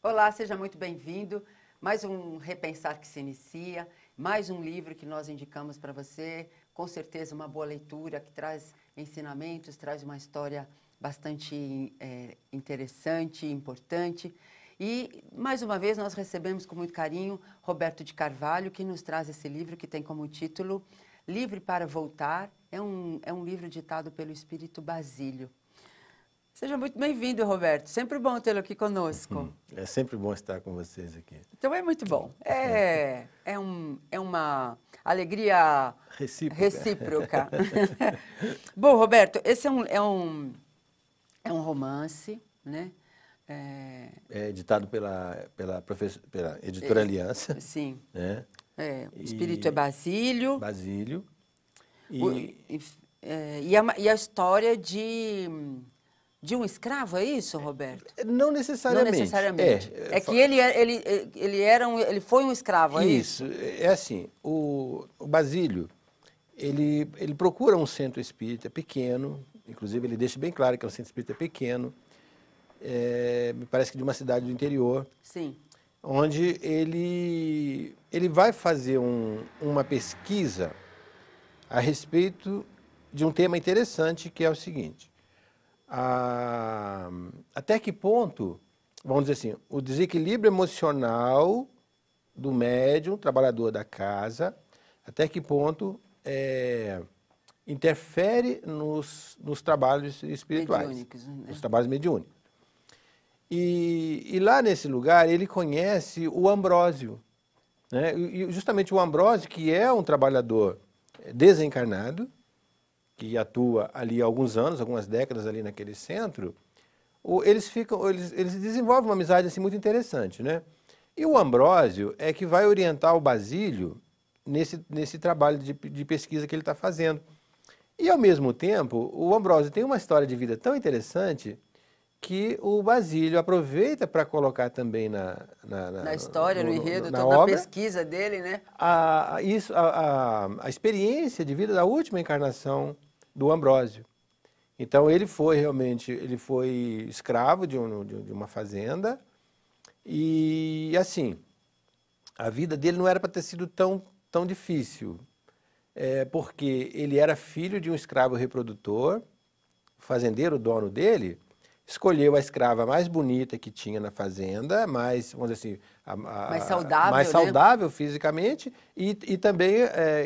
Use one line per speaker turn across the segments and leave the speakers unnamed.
Olá, seja muito bem-vindo. Mais um Repensar que se inicia, mais um livro que nós indicamos para você. Com certeza uma boa leitura que traz ensinamentos, traz uma história bastante interessante, importante. E, mais uma vez, nós recebemos com muito carinho Roberto de Carvalho, que nos traz esse livro que tem como título Livre para Voltar. É um livro ditado pelo Espírito Basílio. Seja muito bem-vindo, Roberto. Sempre bom tê-lo aqui conosco.
É sempre bom estar com vocês aqui.
Então é muito bom. É uma alegria recíproca. Bom, Roberto, esse é um romance, né?
É editado pela Editora Aliança.
Sim.
Né?
O espírito é Basílio.
Basílio.
E a história de um escravo, é isso, Roberto?
Não necessariamente.
Não necessariamente. É que ele foi um escravo, é isso?
Isso. É assim, o Basílio, ele procura um centro espírita pequeno, inclusive ele deixa bem claro que é um centro espírita pequeno, me parece que de uma cidade do interior.
Sim.
Onde ele vai fazer uma pesquisa a respeito de um tema interessante, que é o seguinte: até que ponto, vamos dizer assim, o desequilíbrio emocional do médium, trabalhador da casa, até que ponto interfere nos trabalhos espirituais, mediúnicos, né? Nos trabalhos mediúnicos. E lá nesse lugar ele conhece o Ambrósio, né? E justamente o Ambrósio, que é um trabalhador desencarnado, que atua ali há alguns anos, algumas décadas ali naquele centro, eles desenvolvem uma amizade assim, muito interessante, né? E o Ambrósio é que vai orientar o Basílio nesse trabalho de pesquisa que ele está fazendo. E, ao mesmo tempo, o Ambrósio tem uma história de vida tão interessante que o Basílio aproveita para colocar também na
história, no enredo,
na
obra, pesquisa dele, né?
A experiência de vida da última encarnação do Ambrósio. Então ele foi escravo de uma fazenda e assim, a vida dele não era para ter sido tão difícil, porque ele era filho de um escravo reprodutor, o fazendeiro, o dono dele, escolheu a escrava mais bonita que tinha na fazenda, mais, vamos dizer assim, mais saudável, né? Fisicamente e também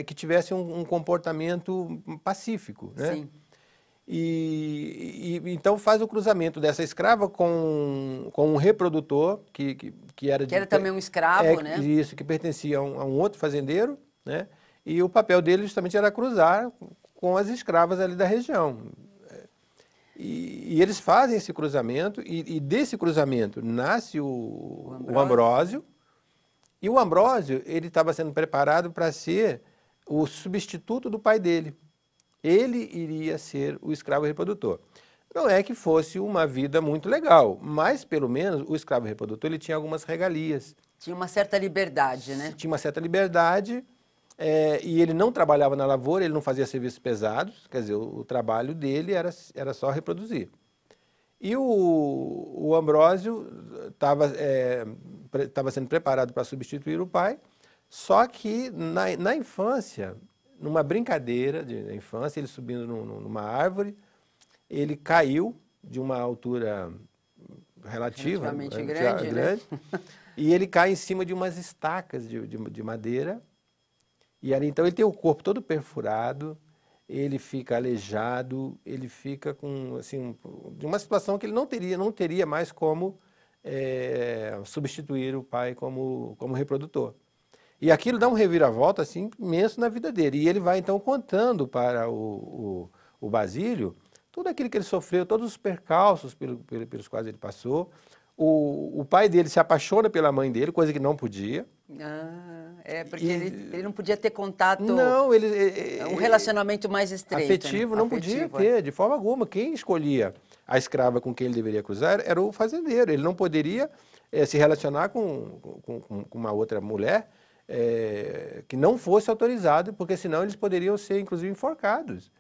que tivesse um comportamento pacífico, né?
Sim.
E então faz o cruzamento dessa escrava com um reprodutor que era
também um escravo, né?
Isso, que pertencia a um outro fazendeiro, né? E o papel dele justamente era cruzar com as escravas ali da região. E eles fazem esse cruzamento, e desse cruzamento nasce o Ambrósio. E o Ambrósio, ele estava sendo preparado para ser o substituto do pai dele. Ele iria ser o escravo reprodutor. Não é que fosse uma vida muito legal, mas pelo menos o escravo reprodutor ele tinha algumas regalias.
Tinha uma certa liberdade, né?
Tinha uma certa liberdade. E ele não trabalhava na lavoura, ele não fazia serviços pesados, quer dizer, o trabalho dele era só reproduzir. E o Ambrósio estava sendo preparado para substituir o pai, só que na infância, numa brincadeira da infância, ele subindo numa árvore, ele caiu de uma altura relativamente grande, né? E ele cai em cima de umas estacas de madeira. E ali, então, ele tem o corpo todo perfurado, ele fica aleijado, ele fica com, assim, de uma situação que ele não teria mais como substituir o pai como reprodutor. E aquilo dá um reviravolta, assim, imenso na vida dele. E ele vai, então, contando para o Basílio tudo aquilo que ele sofreu, todos os percalços pelos quais ele passou. O pai dele se apaixona pela mãe dele, coisa que não podia.
Porque ele não podia ter contato, um relacionamento mais estreito.
Afetivo, né? Não podia ter, de forma alguma. Quem escolhia a escrava com quem ele deveria cruzar era o fazendeiro. Ele não poderia se relacionar com uma outra mulher que não fosse autorizada, porque senão eles poderiam ser, inclusive, enforcados.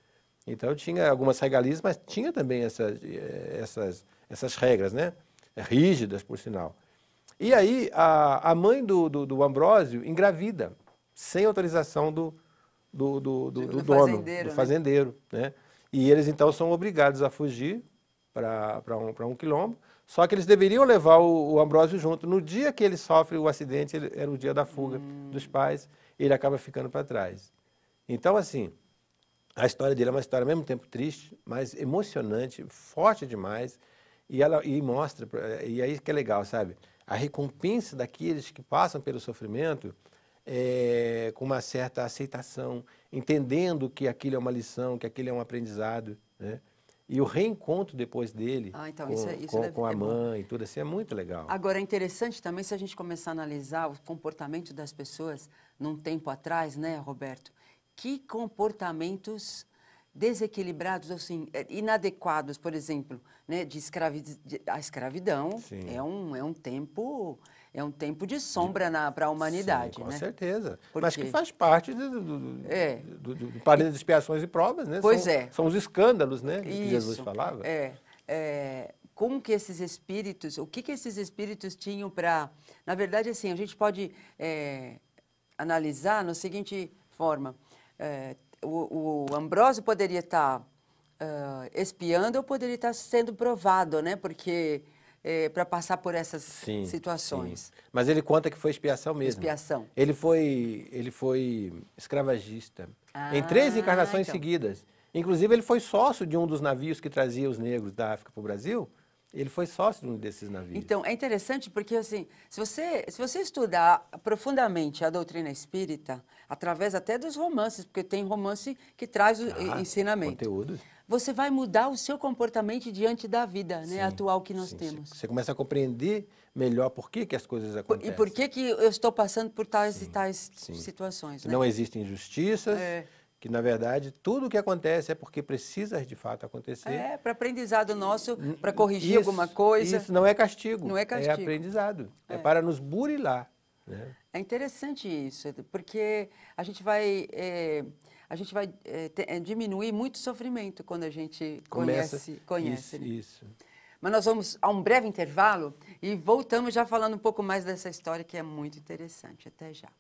Então tinha algumas regalias, mas tinha também essas regras, né? Rígidas, por sinal. E aí a mãe do Ambrósio engravida, sem autorização do dono, do fazendeiro, né? E eles então são obrigados a fugir para um quilombo, só que eles deveriam levar o Ambrósio junto. No dia que ele sofre o acidente, era o dia da fuga dos pais, e ele acaba ficando para trás. Então, assim, a história dele é uma história ao mesmo tempo triste, mas emocionante, forte demais, e mostra, e aí que é legal, sabe? A recompensa daqueles que passam pelo sofrimento com uma certa aceitação, entendendo que aquilo é uma lição, que aquilo é um aprendizado, né? E o reencontro depois dele
então,
com a mãe e tudo assim é muito legal.
Agora, é interessante também se a gente começar a analisar o comportamento das pessoas num tempo atrás, né, Roberto? Que comportamentos desequilibrados, assim, inadequados, por exemplo, né, a escravidão é um tempo de sombra para a humanidade,
com
né?
certeza. Mas que faz parte do planeta de expiações e provas, né?
Pois
são os escândalos, né, que Jesus falava.
Como que esses espíritos, o que esses espíritos tinham para... Na verdade, assim, a gente pode analisar na seguinte forma. O Ambrósio poderia estar espiando ou poderia estar sendo provado, né? Porque para passar por essas situações.
Sim. Mas ele conta que foi expiação mesmo.
Expiação.
Ele foi escravagista em 3 encarnações seguidas. Inclusive, ele foi sócio de um dos navios que trazia os negros da África para o Brasil. Ele foi sócio de um desses navios.
Então, é interessante porque, assim, se você estudar profundamente a doutrina espírita, através até dos romances, porque tem romance que traz o ensinamento.
Conteúdo.
Você vai mudar o seu comportamento diante da vida, né, atual que nós temos.
Você começa a compreender melhor por que as coisas acontecem.
E por que eu estou passando por tais e tais situações. Né?
Não existem injustiças. Que, na verdade, tudo o que acontece é porque precisa, de fato, acontecer.
Para aprendizado nosso, para corrigir alguma coisa.
Isso não é castigo.
Não é castigo.
É aprendizado. É para nos burilar. Né?
É interessante isso, porque a gente vai diminuir muito sofrimento quando a gente conhece.
Isso.
Mas nós vamos a um breve intervalo e voltamos já falando um pouco mais dessa história que é muito interessante. Até já.